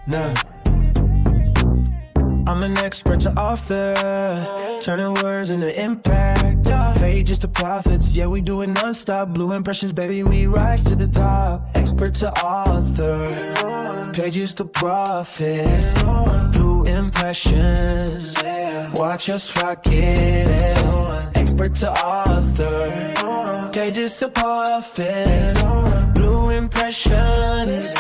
Nah, I'm an expert to author, turning words into impact. Pages to profits, yeah, we do it non-stop. Blue impressions, baby, we rise to the top. Expert to author, pages to profits. Blue impressions, watch us rock it. Expert to author, pages to profits. Blue impressions,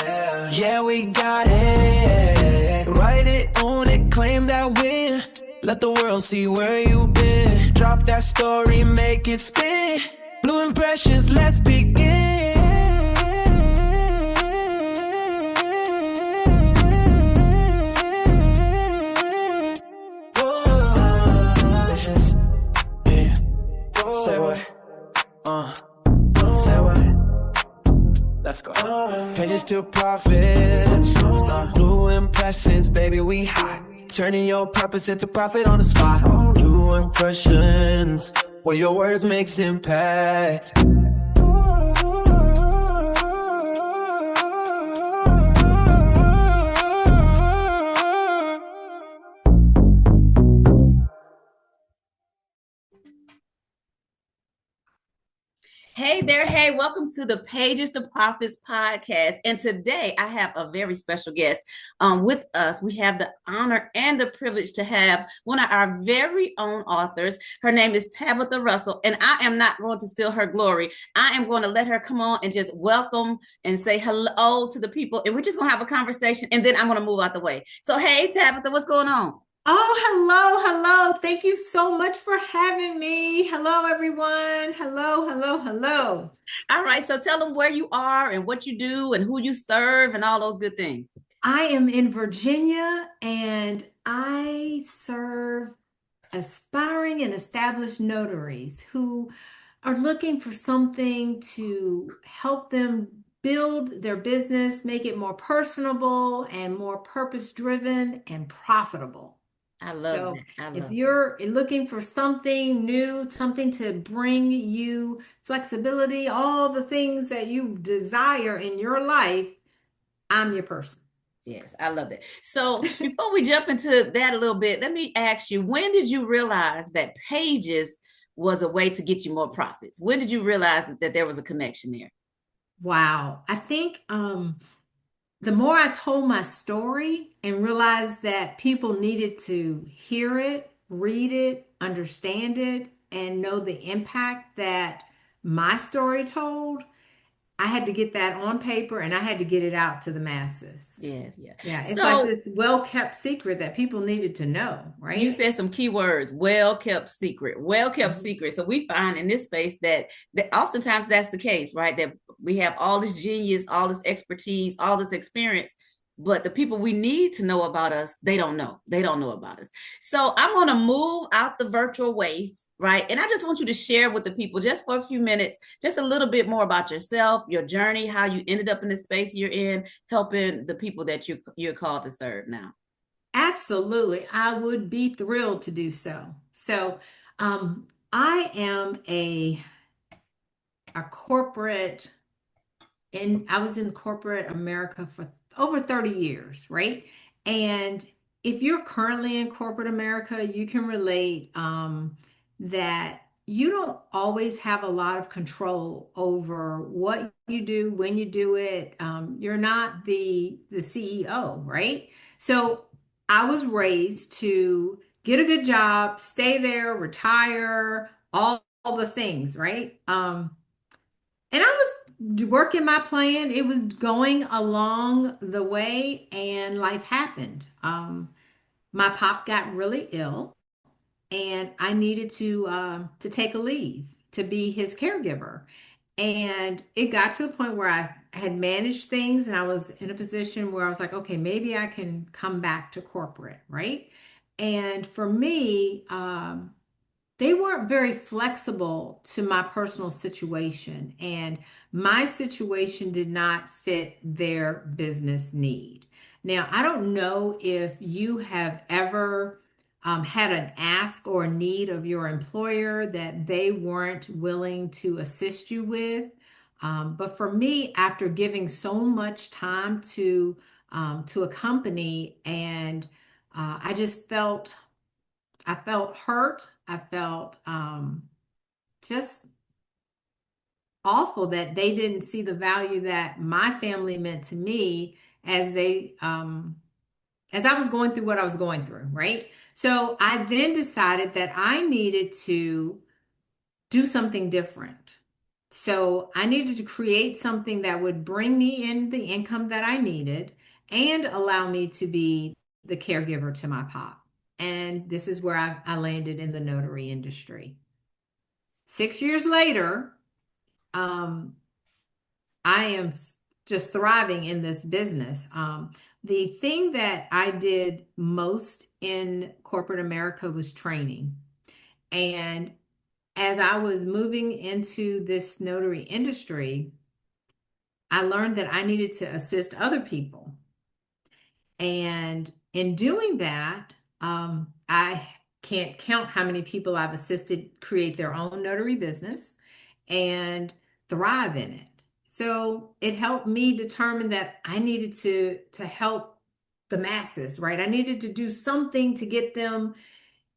yeah, we got it. Write it, own it, claim that win. Let the world see where you've been. Drop that story, make it spin. Blue impressions, let's begin. Delicious, yeah. Say what? Say what? Let's go. Pages to profits. Blue impressions, baby, we hot. Turning your purpose into profit on the spot. Blue impressions, where your words makes impact. Hey there. Hey, welcome to the Pages to Profits podcast. And today I have a very special guest with us. We have the honor and the privilege to have one of our very own authors. Her name is Tabetha Russell, and I am not going to steal her glory. I am going to let her come on and just welcome and say hello to the people. And we're just going to have a conversation, and then I'm going to move out the way. So, hey, Tabetha, what's going on? Oh, hello. Thank you so much for having me. Hello, everyone. Hello. All right. So tell them where you are and what you do and who you serve and all those good things. I am in Virginia and I serve aspiring and established notaries who are looking for something to help them build their business, make it more personable and more purpose-driven and profitable. I love So that. I if love that. you're looking for something new, something to bring you flexibility, all the things that you desire in your life, I'm your person. Yes, I love that. So before we jump into that a little bit, let me ask you, when did you realize that pages was a way to get you more profits? When did you realize that there was a connection there? Wow. I think the more I told my story and realized that people needed to hear it, read it, understand it, and know the impact that my story told, I had to get that on paper and I had to get it out to the masses. Yes, yeah. Yeah, it's like So this well-kept secret that people needed to know, you right? said some key words, well kept secret, well kept Mhm. secret. So we find in this space that oftentimes that's the case, right? That we have all this genius, all this expertise, all this experience, but the people we need to know about us, they don't know. They don't know about us. So I'm going to move out the virtual wave, right? And I just want you to share with the people just for a few minutes, just a little bit more about yourself, your journey, how you ended up in the space you're in, helping the people that you're called to serve now. Absolutely. I would be thrilled to do so. So, I am a corporate and I was in corporate America for over 30 years, right? And if you're currently in corporate America, you can relate that you don't always have a lot of control over what you do, when you do it. You're not the CEO, right? So I was raised to get a good job, stay there, retire, all the things, right? And I was working my plan. It was going along the way, and life happened. My pop got really ill, and I needed to take a leave to be his caregiver. And it got to the point where I had managed things, and I was in a position where I was like, okay, maybe I can come back to corporate, right? And for me, they weren't very flexible to my personal situation, and my situation did not fit their business need. Now, I don't know if you have ever had an ask or a need of your employer that they weren't willing to assist you with. But for me, after giving so much time to to a company, and I just I felt hurt. I felt just awful that they didn't see the value that my family meant to me as as I was going through what I was going through, right? So I then decided that I needed to do something different. So I needed to create something that would bring me in the income that I needed and allow me to be the caregiver to my pop. And this is where I landed in the notary industry. 6 years later, um, I am just thriving in this business. The thing that I did most in corporate America was training. And as I was moving into this notary industry, I learned that I needed to assist other people. And in doing that, I can't count how many people I've assisted create their own notary business and thrive in it. So it helped me determine that I needed to help the masses, right? I needed to do something to get them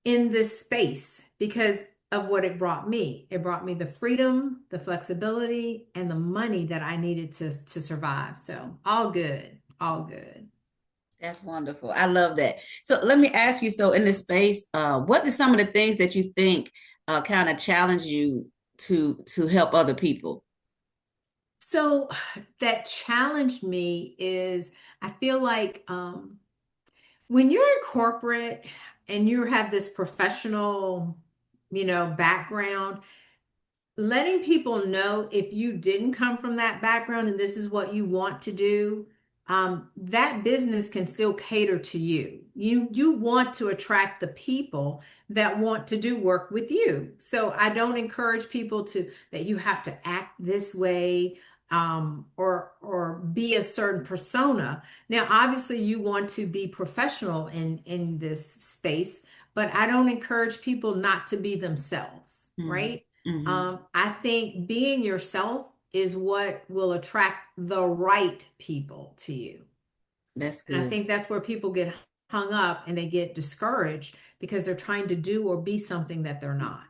in this space because of what it brought me. It brought me the freedom, the flexibility, and the money that I needed to survive. So all good, all good. That's wonderful. I love that. So let me ask you, so in this space, what are some of the things that you think kind of challenge you to help other people? So that challenged me is I feel like when you're in corporate and you have this professional, background, letting people know if you didn't come from that background and this is what you want to do, that business can still cater to you. You want to attract the people that want to do work with you. So I don't encourage people to that you have to act this way or be a certain persona. Now, obviously, you want to be professional in this space, but I don't encourage people not to be themselves, Mhm. right? Mhm. I think being yourself is what will attract the right people to you. That's And I good. think that's where people get hung up and they get discouraged because they're trying to do or be something that they're not.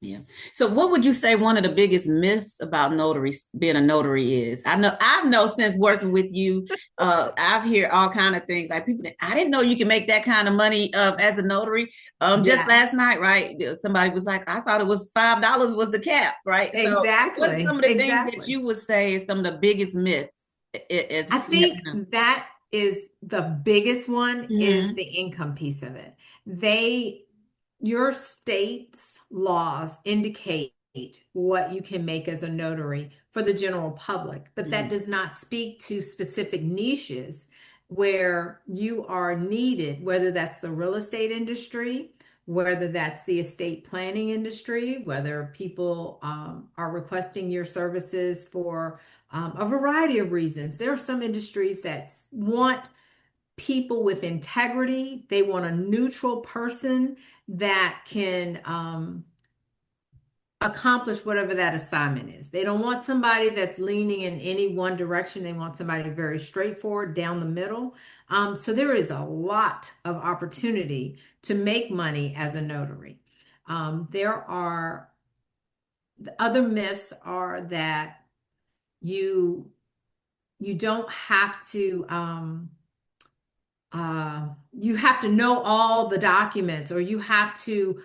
Yeah. So what would you say one of the biggest myths about notaries being a notary is? I know since working with you, I've heard all kind of things. Like people, I didn't know you can make that kind of money as a notary. Just Yeah, last night, right? Somebody was like, I thought it was $5 was the cap, right? So what are some exactly. of the things that Exactly. you would say is some of the biggest myths as I you think that is the biggest one is Mhm. the income piece of it. They, your state's laws indicate what you can make as a notary for the general public, but that Mhm. does not speak to specific niches where you are needed, whether that's the real estate industry, whether that's the estate planning industry, whether people are requesting your services for a variety of reasons. There are some industries that want people with integrity. They want a neutral person that can accomplish whatever that assignment is. They don't want somebody that's leaning in any one direction. They want somebody very straightforward down the middle. So there is a lot of opportunity to make money as a notary. There are the other myths are that you you don't have to you have to know all the documents or you have to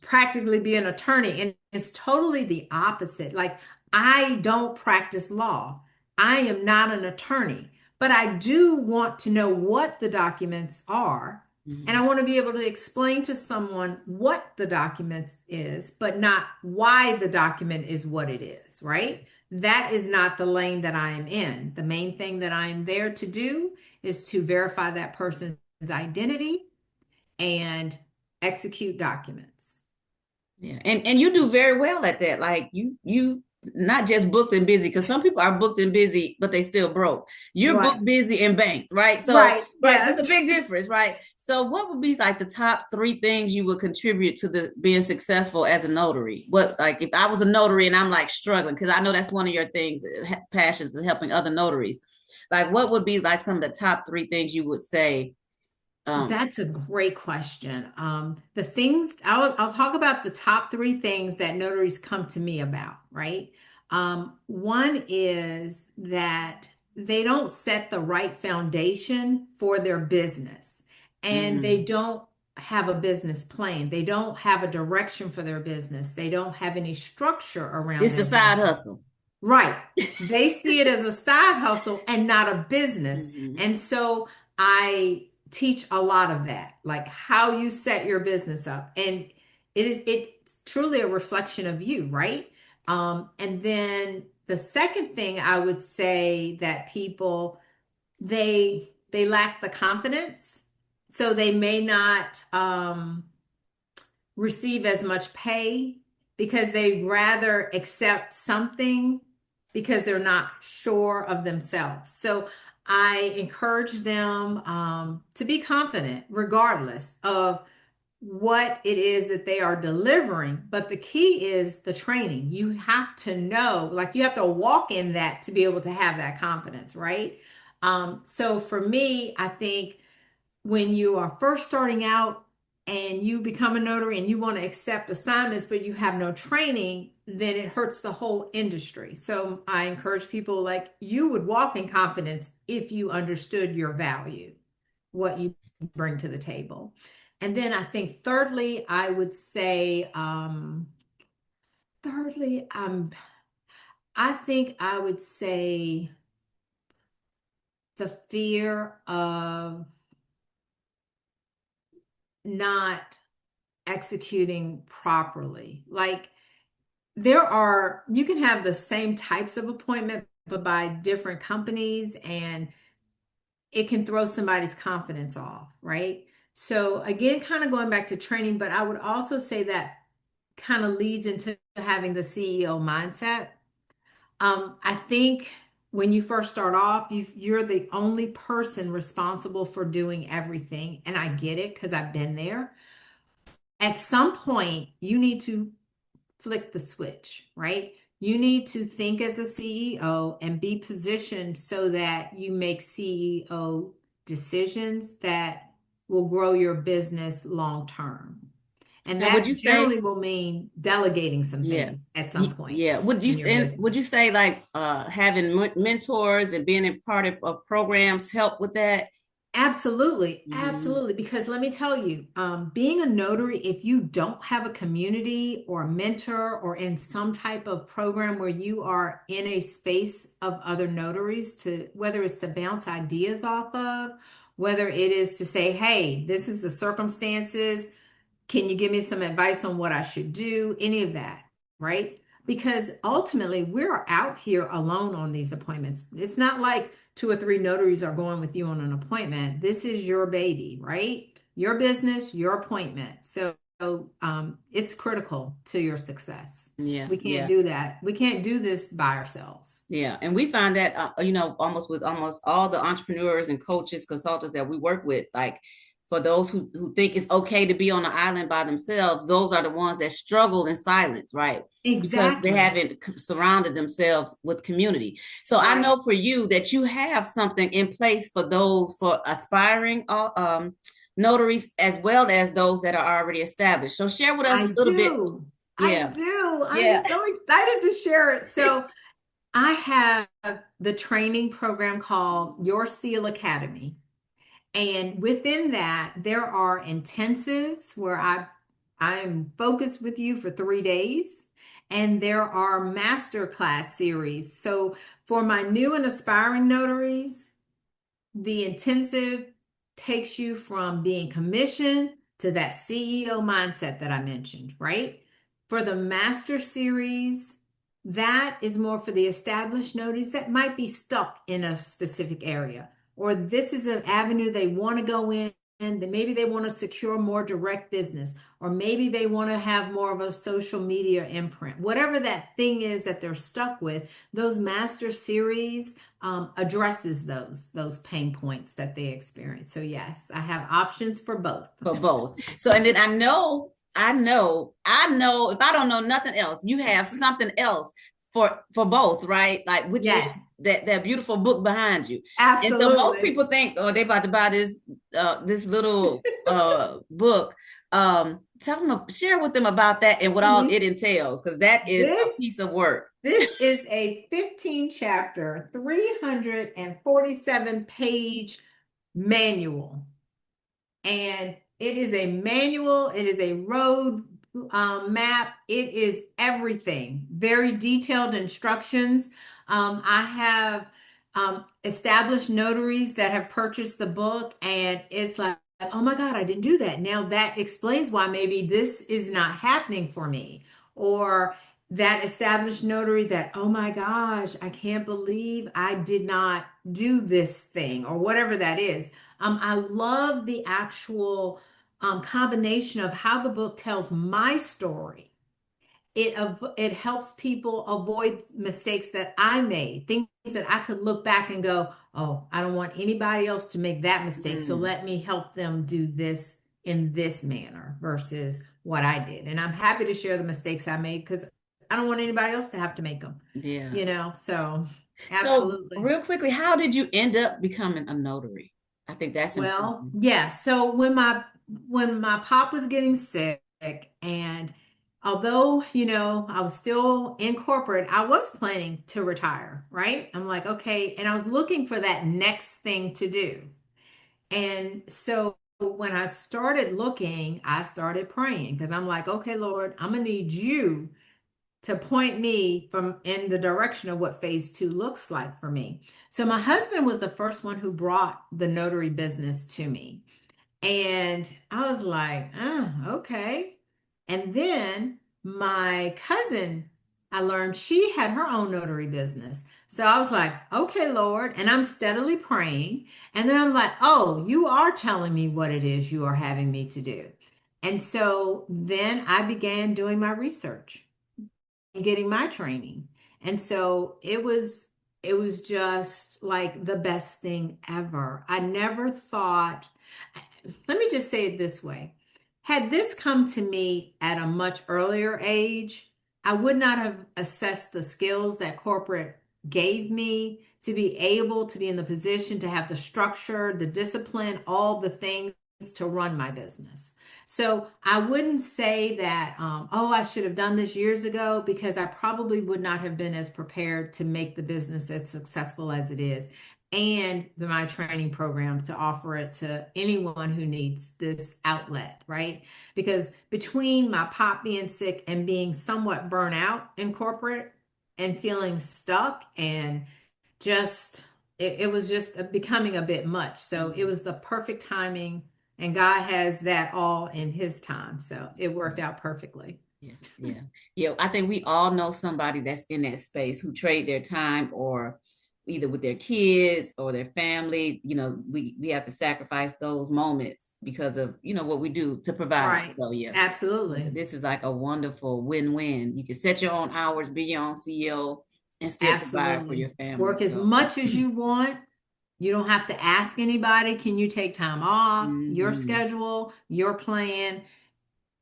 practically be an attorney. And it's totally the opposite. Like, I don't practice law. I am not an attorney, but I do want to know what the documents are. And Mhm. I want to be able to explain to someone what the document is, but not why the document is what it is, right? That is not the lane that I am in. The main thing that I am there to do is to verify that person's identity and execute documents. Yeah, and you do very well at that. Like you not just booked and busy, because some people are booked and busy, but they still broke. You're Right. booked, busy, and banked, right? So, Right. right, there's a Yes. big difference, right? So, what would be like the top three things you would contribute to the being successful as a notary? What, like, if I was a notary and I'm like struggling, because I know that's one of your things, passions, is helping other notaries. Like, what would be like some of the top three things you would say? That's a great question. The things I'll talk about the top three things that notaries come to me about, right? One is that they don't set the right foundation for their business and they Mm, don't have a business plan. They don't have a direction for their business. They don't have any structure around it's the their side business. hustle. Right. They see it as a side hustle and not a business. Mhm. And so I teach a lot of that, like how you set your business up. And it's truly a reflection of you, right? And then the second thing I would say that people they lack the confidence. So they may not receive as much pay because they'd rather accept something because they're not sure of themselves. So I encourage them to be confident regardless of what it is that they are delivering. But the key is the training. You have to know, like you have to walk in that to be able to have that confidence, right? So for me, I think when you are first starting out and you become a notary and you want to accept assignments, but you have no training, then it hurts the whole industry. So I encourage people like you would walk in confidence if you understood your value, what you bring to the table. And then I think thirdly, I would say, thirdly, I think I would say the fear of not executing properly. Like you can have the same types of appointment, but by different companies, and it can throw somebody's confidence off, right? So again, kind of going back to training, but I would also say that kind of leads into having the CEO mindset. I think when you first start off, you're the only person responsible for doing everything. And I get it because I've been there. At some point, you need to flick the switch, right? You need to think as a CEO and be positioned so that you make CEO decisions that will grow your business long term. And Now, would that you say, generally will mean delegating some yeah, things at some point yeah? in your Would business. you say like having mentors and being a part of programs help with that? Absolutely, Mhm. absolutely. Because let me tell you, being a notary, if you don't have a community or a mentor or in some type of program where you are in a space of other notaries to, whether it's to bounce ideas off of, whether it is to say, hey, this is the circumstances. Can you give me some advice on what I should do? Any of that, right? Because ultimately, we're out here alone on these appointments. It's not like two or three notaries are going with you on an appointment. This is your baby, right? Your business, your appointment. So it's critical to your success. Yeah, We can't yeah. do that. We can't do this by ourselves. Yeah, and we find that almost with almost all the entrepreneurs and coaches, consultants that we work with, like for those who think it's okay to be on an island by themselves, those are the ones that struggle in silence, right? Because they Exactly. haven't surrounded themselves with community. So I Right. know for you that you have something in place for those for aspiring notaries as well as those that are already established. So share with us I a little bit. do. I Yeah, do. I'm yeah. so excited to share it. So I have the training program called Your Seal Academy. And within that, there are intensives where I'm focused with you for 3 days. And there are masterclass series. So for my new and aspiring notaries, the intensive takes you from being commissioned to that CEO mindset that I mentioned, right? For the master series, that is more for the established notaries that might be stuck in a specific area, or this is an avenue they want to go in, that maybe they want to secure more direct business, or maybe they want to have more of a social media imprint. Whatever that thing is that they're stuck with, those master series addresses those pain points that they experience. So yes, I have options for both. For both. So, and then I know if I don't know nothing else, you have something else for both, right? Like, which is Yes, that beautiful book behind you. And so most absolutely. people think, oh, they about to buy this little book. Tell them, share with them about that and what all it entails, because that is a This piece of work. this is a 15 chapter, 347 page manual. And it is a manual, it is a road map, it is everything. Very detailed instructions. I have established notaries that have purchased the book, and it's like, oh my God, I didn't do that. Now that explains why maybe this is not happening for me. Or that established notary that, oh my gosh, I can't believe I did not do this thing, or whatever that is. I love the actual combination of how the book tells my story. It helps people avoid mistakes that I made, things that I could look back and go, oh, I don't want anybody else to make that mistake. So Mm, let me help them do this in this manner versus what I did. And I'm happy to share the mistakes I made because I don't want anybody else to have to make them, yeah. So So absolutely. real quickly, how did you end up becoming a notary? I think that's Well, important. yeah. So when my pop was getting sick, and although, I was still in corporate, I was planning to retire, right? I'm like, okay, and I was looking for that next thing to do. And so when I started looking, I started praying because I'm like, okay, Lord, I'm gonna need you to point me from in the direction of what phase two looks like for me. So my husband was the first one who brought the notary business to me. And I was like, oh, okay. And then my cousin, I learned she had her own notary business. So I was like, okay, Lord. And I'm steadily praying. And then I'm like, oh, you are telling me what it is you are having me to do. And so then I began doing my research and getting my training. And so it was just like the best thing ever. I never thought, let me just say it this way. Had this come to me at a much earlier age, I would not have assessed the skills that corporate gave me to be able to be in the position to have the structure, the discipline, all the things to run my business. So I wouldn't say that, oh, I should have done this years ago, because I probably would not have been as prepared to make the business as successful as it is, and my training program to offer it to anyone who needs this outlet, right? Because between my pop being sick and being somewhat burnt out in corporate and feeling stuck, and just it was just becoming a bit much. So it Mhm. was the perfect timing, and God has that all in his time. So it worked out perfectly. Yeah, yeah, yeah. I think we all know somebody that's in that space who trade their time, or either with their kids or their family. We have to sacrifice those moments because of what we do to provide. Right. So yeah, Absolutely. this is like a wonderful win-win. You can set your own hours, be your own CEO, and still provide for Absolutely. your family. Work as So much as you want. You don't have to ask anybody, can you take time off? Your mhm. schedule, your plan.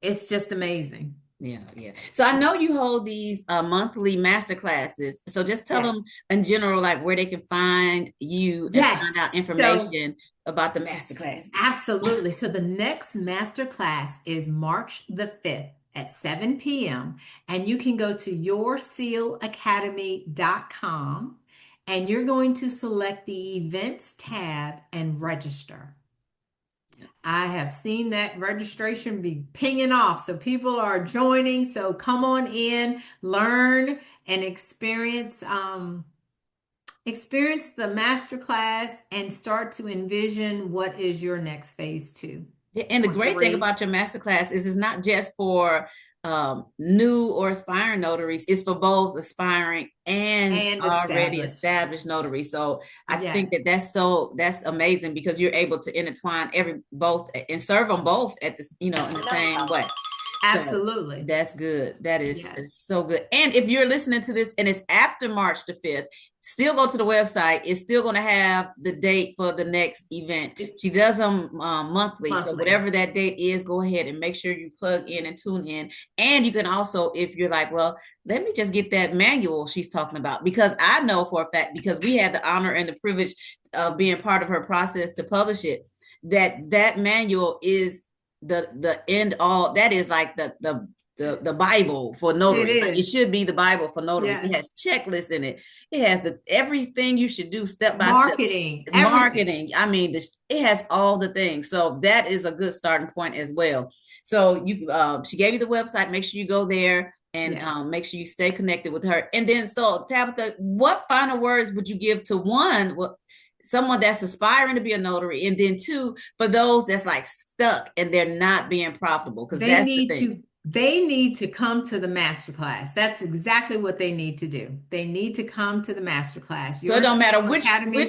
It's just amazing. Yeah, yeah. So I know you hold these monthly master classes. So just tell Yes. them in general, like where they can find you and find Yes. out So information about the master classes. absolutely. So the next master class is March the 5th at 7 p.m. And you can go to yoursealacademy.com, and you're going to select the events tab and register. I have seen that registration be pinging off. So people are joining. So come on in, learn and experience the masterclass, and start to envision what is your next phase two Yeah, and the or great thing three. about your master class is it's not just for new or aspiring notaries. It's for both aspiring and already established notaries. So I think that's amazing, because you're able to intertwine both and serve them both at the, in the same way. Absolutely. So that's good. That is so good. And if you're listening to this and it's after March the 5th, still go to the website. It's still going to have the date for the next event. She does them monthly. So whatever that date is, go ahead and make sure you plug in and tune in. And you can also, if you're like, well, let me just get that manual she's talking about, because I know for a fact, because we had the honor and the privilege of being part of her process to publish it, that manual is the end all. That is like the Bible for notaries. It should be the Bible for notaries. It has checklists in it. It has everything you should do step by step. Marketing. I mean, it has all the things. So that is a good starting point as well. So she gave you the website. Make sure you go there and make sure you stay connected with her. And then, so Tabetha, what final words would you give to someone that's aspiring to be a notary, and then 2, for those that's like stuck and they're not being profitable? Because that's the thing. They need to come to the masterclass. That's exactly what they need to do. They need to come to the masterclass. So it don't matter which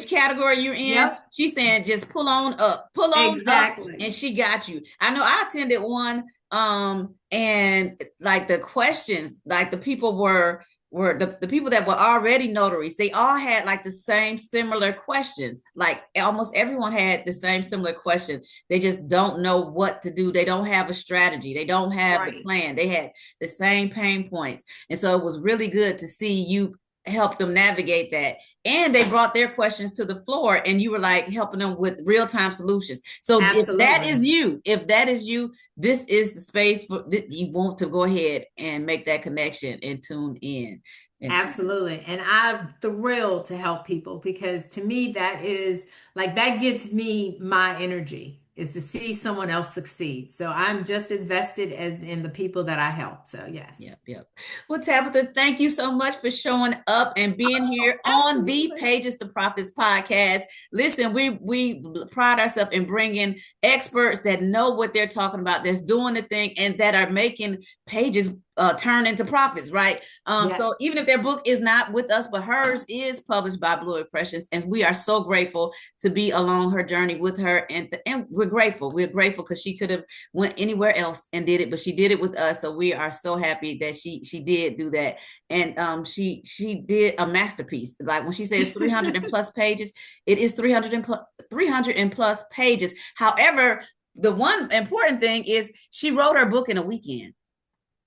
category you're in. Yep. She's saying just pull on up, up, and she got you. I know I attended one, and like the questions, like the people were the people that were already notaries. They all had like the same similar questions. Like almost everyone had the same similar questions. They just don't know what to do. They don't have a strategy. They don't have the plan. They had the same pain points. And so it was really good to see you help them navigate that. And they brought their questions to the floor, and you were like helping them with real-time solutions. So if that is you, this is the space for you want to go ahead and make that connection and tune in. Absolutely. And I'm thrilled to help people, because to me, that is like, that gives me my energy, is to see someone else succeed. So I'm just as vested as in the people that I help. So yes. Yep. Well, Tabetha, thank you so much for showing up and being here on the Pages to Profits podcast. Listen, we pride ourselves in bringing experts that know what they're talking about, that's doing the thing, and that are making pages turn into profits, right? So even if their book is not with us, but hers is published by Blue Impressions, and we are so grateful to be along her journey with her, and we're grateful because she could have went anywhere else and did it, but she did it with us. So we are so happy that she did do that. And she did a masterpiece. Like when she says 300 and plus pages, it is 300 and plus pages. However, the one important thing is she wrote her book in a weekend.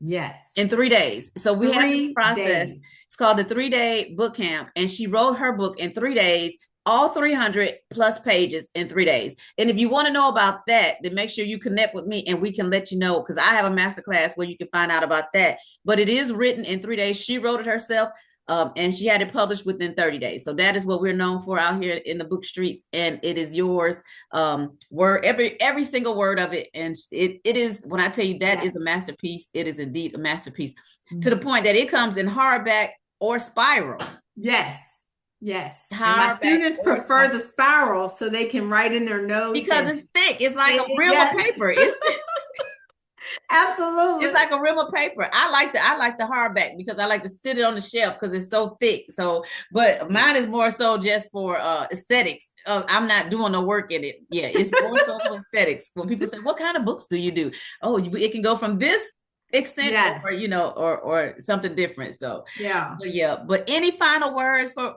Yes. In 3 days. So we have this process. It's called the 3-day book camp. And she wrote her book in 3 days, all 300 plus pages in 3 days. And if you want to know about that, then make sure you connect with me and we can let you know, because I have a masterclass where you can find out about that. But it is written in 3 days. She wrote it herself. And she had it published within 30 days. So that is what we're known for out here in the book streets. And it is yours. Word, every single word of it. And it is, when I tell you that is a masterpiece, it is indeed a masterpiece, to the point that it comes in hardback or spiral. Yes. And my students prefer the spiral so they can write in their notes. Because it's thick. It's like a reel of paper. It's Absolutely. It's like a rim of paper. I like the hardback because I like to sit it on the shelf because it's so thick. So, but mine is more so just for aesthetics. I'm not doing no work in it. Yeah, it's more so for aesthetics. When people say, "What kind of books do you do?" Oh, it can go from this extent, or or something different. So but any final words for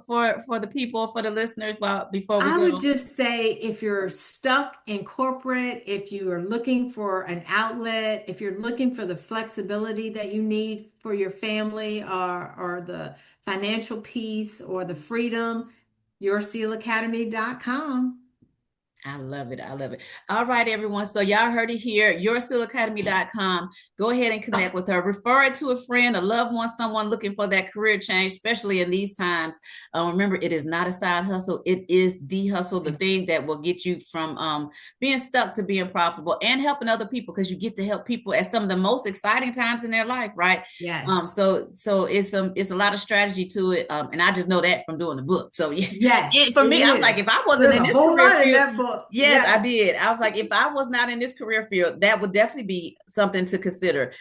the people, for the listeners, before we go? I would just say, if you're stuck in corporate, if you are looking for an outlet, if you're looking for the flexibility that you need for your family, or the financial peace or the freedom, yoursealacademy.com. I love it. All right, everyone. So y'all heard it here. yoursealacademy.com. Go ahead and connect with her. Refer it to a friend, a loved one, someone looking for that career change, especially in these times. Remember, it is not a side hustle. It is the hustle, the thing that will get you from being stuck to being profitable and helping other people, because you get to help people at some of the most exciting times in their life, right? Yes. So it's a lot of strategy to it. And I just know that from doing the book. So yes, for me, I'm like, if I wasn't in this career field, So Yes, I did. I was like, if I was not in this career field, that would definitely be something to consider.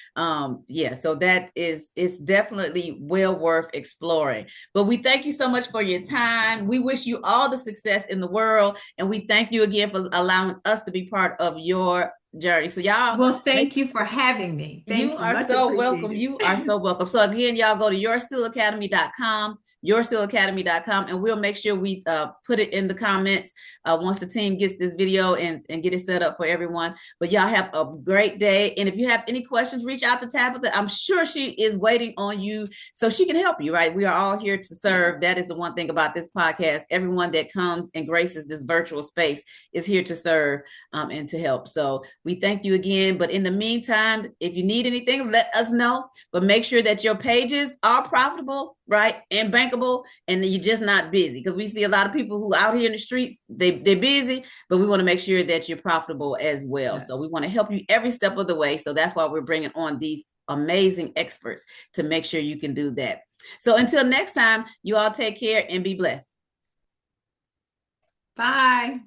Yeah, so it's definitely well worth exploring. But we thank you so much for your time. We wish you all the success in the world, and we thank you again for allowing us to be part of your journey. So y'all, well, thank you for having me. you Thank you. are Much so welcome. appreciated. You are so welcome. So again, y'all go to yoursealacademy.com, yoursealacademy.com, and we'll make sure we put it in the comments once the team gets this video and get it set up for everyone. But y'all have a great day. And if you have any questions, reach out to Tabetha. I'm sure she is waiting on you so she can help you, right? We are all here to serve. That is the one thing about this podcast. Everyone that comes and graces this virtual space is here to serve and to help. So we thank you again. But in the meantime, if you need anything, let us know. But make sure that your pages are profitable, right? And bankable, and you're just not busy. Because we see a lot of people who out here in the streets, they're busy, but we want to make sure that you're profitable as well. So we want to help you every step of the way. So that's why we're bringing on these amazing experts to make sure you can do that. So until next time, you all take care and be blessed. Bye.